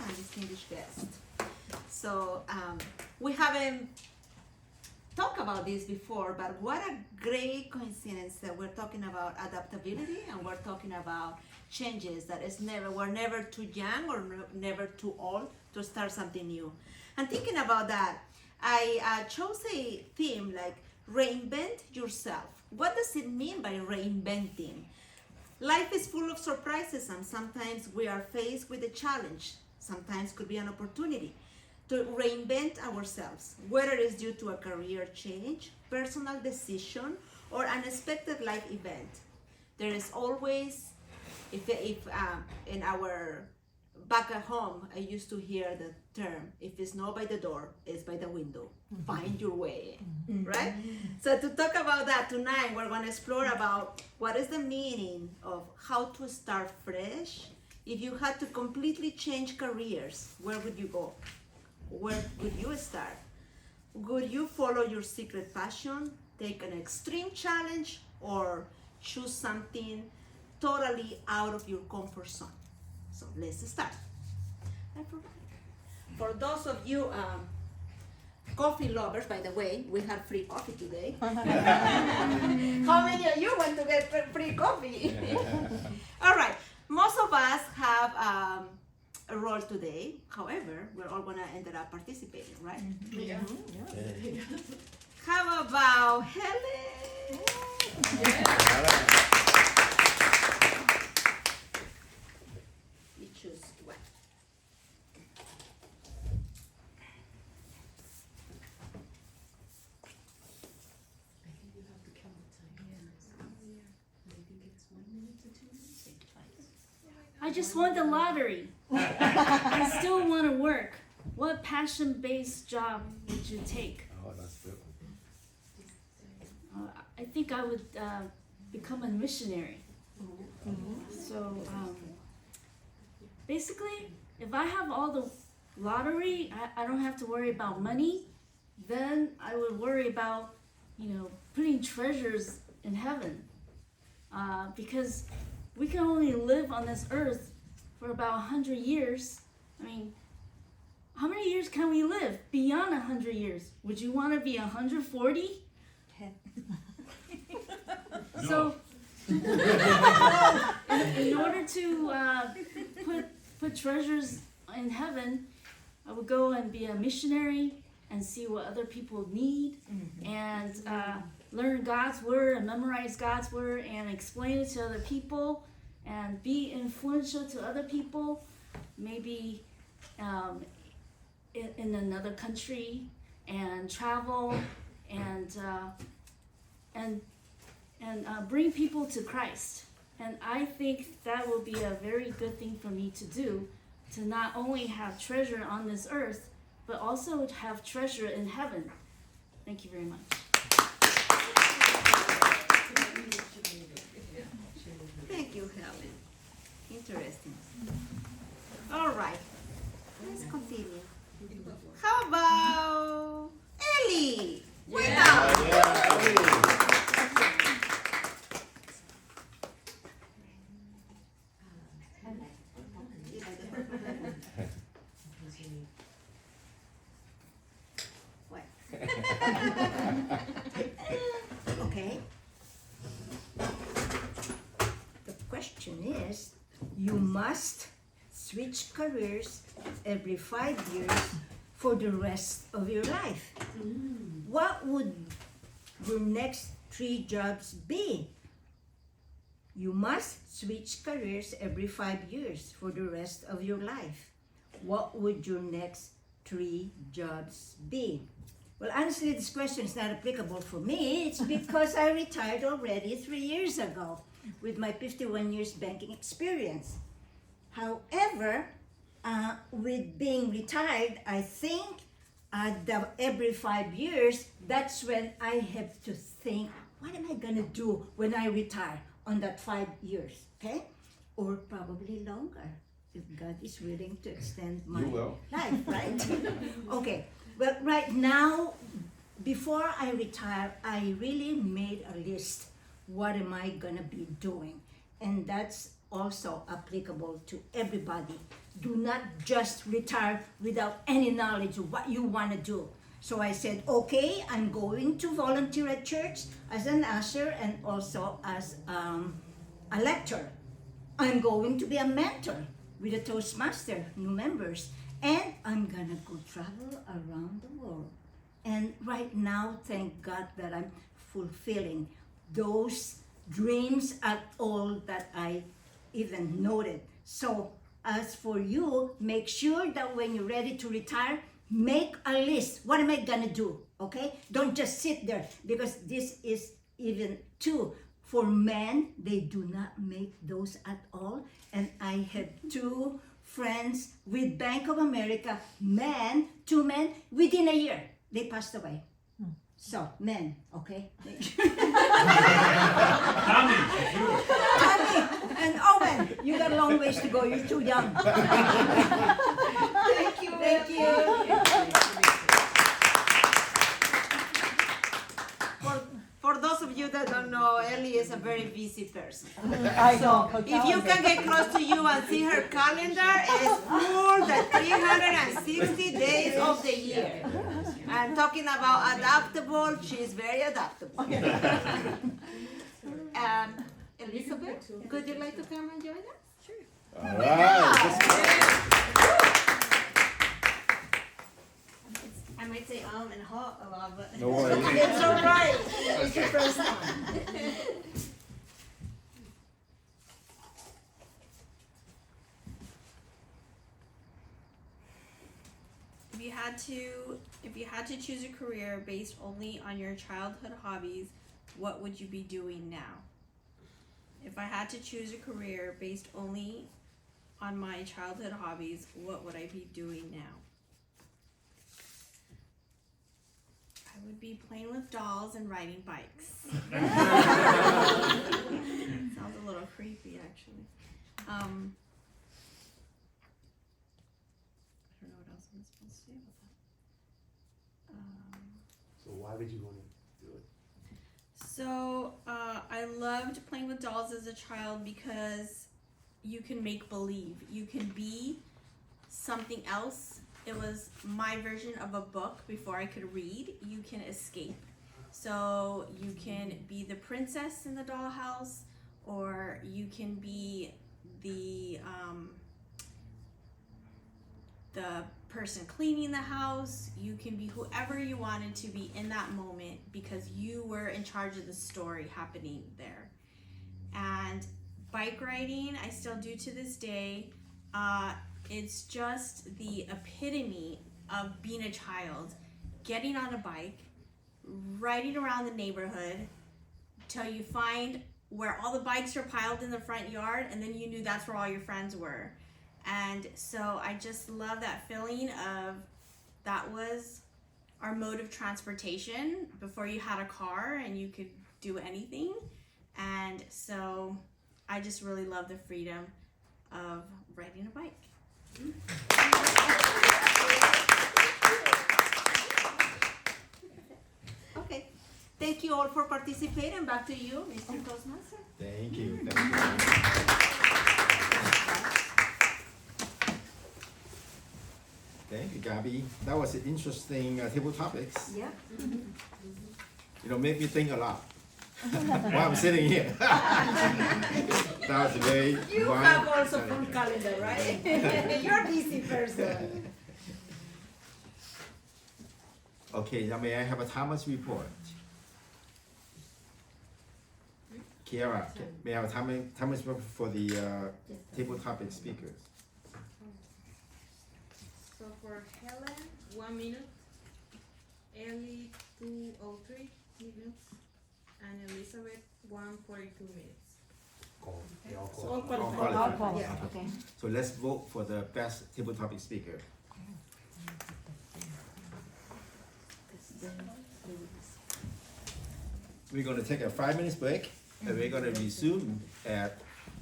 and distinguished guests. So we haven't talked about this before, but what a great coincidence that we're talking about adaptability and we're talking about changes that we're never too young or never too old to start something new. And thinking about that, I chose a theme like reinvent yourself. What does it mean by reinventing? Life is full of surprises, and sometimes we are faced with a challenge. Sometimes could be an opportunity to reinvent ourselves, whether it's due to a career change, personal decision, or unexpected life event. There is always, if in our back at home, I used to hear the term, if it's not by the door, it's by the window. Find your way, right? So to talk about that tonight, we're going to explore about what is the meaning of how to start fresh. If you had to completely change careers, where would you go? Where would you start? Would you follow your secret passion, take an extreme challenge, or choose something totally out of your comfort zone? So let's start. For those of you coffee lovers, by the way, we had free coffee today. How many of you want to get free coffee? All right, most of us have a role today. However, we're all gonna end up participating, right? Yeah. How about Helen? You choose one. I think you have to count the time. I think it's 1 minute to 2 minutes. I just won the lottery. I still want to work. What passion-based job would you take? Oh, that's good. I think I would become a missionary. So basically, if I have all the lottery, I don't have to worry about money. Then I would worry about, putting treasures in heaven. Because we can only live on this earth for about 100 years. I mean, how many years can we live beyond 100 years? Would you want to be 140? 10. So, in order to put treasures in heaven, I would go and be a missionary and see what other people need, and learn God's word and memorize God's word and explain it to other people and be influential to other people, maybe in another country, and travel and bring people to Christ. And I think that will be a very good thing for me to do, to not only have treasure on this earth, but also to have treasure in heaven. Thank you very much. Thank you, Helen. Interesting. All right, let's continue. How about Ellie? Okay. The question is, you must switch careers every 5 years for the rest of your life. What would your next 3 jobs be? You must switch careers every 5 years for the rest of your life. What would your next 3 jobs be? Well, honestly, this question is not applicable for me. It's because I retired already 3 years ago with my 51 years banking experience. However, with being retired, I think every 5 years, that's when I have to think, what am I gonna do when I retire on that 5 years, okay? Or probably longer, if God is willing to extend my life, right? Okay, well, right now, before I retire, I really made a list. What am I gonna be doing? And that's also applicable to everybody. Do not just retire without any knowledge of what you want to do. So I said, okay, I'm going to volunteer at church as an usher and also as a lecturer. I'm going to be a mentor with a Toastmaster, new members, and I'm gonna go travel around the world. And right now, thank God that I'm fulfilling those dreams at all that I even noted. So as for you, make sure that when you're ready to retire, make a list. What am I gonna do? Okay? Don't just sit there, because this is even too. For men, they do not make those at all. And I have 2 friends with Bank of America, two men, within a year, they passed away. So, men, okay? Tommy, Tommy and Owen, you got a long ways to go, you're too young. Thank you. Thank you. For those of you that don't know, Ellie is a very busy person. I know. If you can get close to you and see her calendar, it's full the 360 days of the year. And talking about adaptable, she's very adaptable. Elizabeth, would you like to come and join us? All right. I might say and hot a lot, but No worries. It's all right. It's your first time. If you had to choose a career based only on your childhood hobbies, what would you be doing now? If I had to choose a career based only on my childhood hobbies, what would I be doing now? I would be playing with dolls and riding bikes. Sounds a little creepy, actually. I don't know what else I'm supposed to say about that. so why would you want to do it? So I loved playing with dolls as a child because you can make believe. You can be something else. It was my version of a book before I could read. You can escape. So you can be the princess in the dollhouse, or you can be the person cleaning the house. You can be whoever you wanted to be in that moment because you were in charge of the story happening there. And bike riding, I still do to this day. It's just the epitome of being a child, getting on a bike, riding around the neighborhood till you find where all the bikes are piled in the front yard, and then you knew that's where all your friends were. And so I just love that feeling of that was our mode of transportation before you had a car and you could do anything. And so I just really love the freedom of riding a bike. okay. Thank you all for participating. Back to you, Mr. Toastmaster. Thank you. Thank you. Thank you, Gabby. That was an interesting table topics. Yeah. Made me think a lot while I'm sitting here. That was very You wide. have also full calendar, right? You're a busy person. Okay, now may I have a Thomas report? Kiara, may I have a Thomas report for the table topic speakers? So for Helen, 1 minute. Ellie, 2:03 minutes. And Elizabeth, 1:42 minutes. They all So, qualify. all All qualified. qualified. Okay. So let's vote for the best table topic speaker. We're gonna take a 5 minutes break, and we're gonna resume at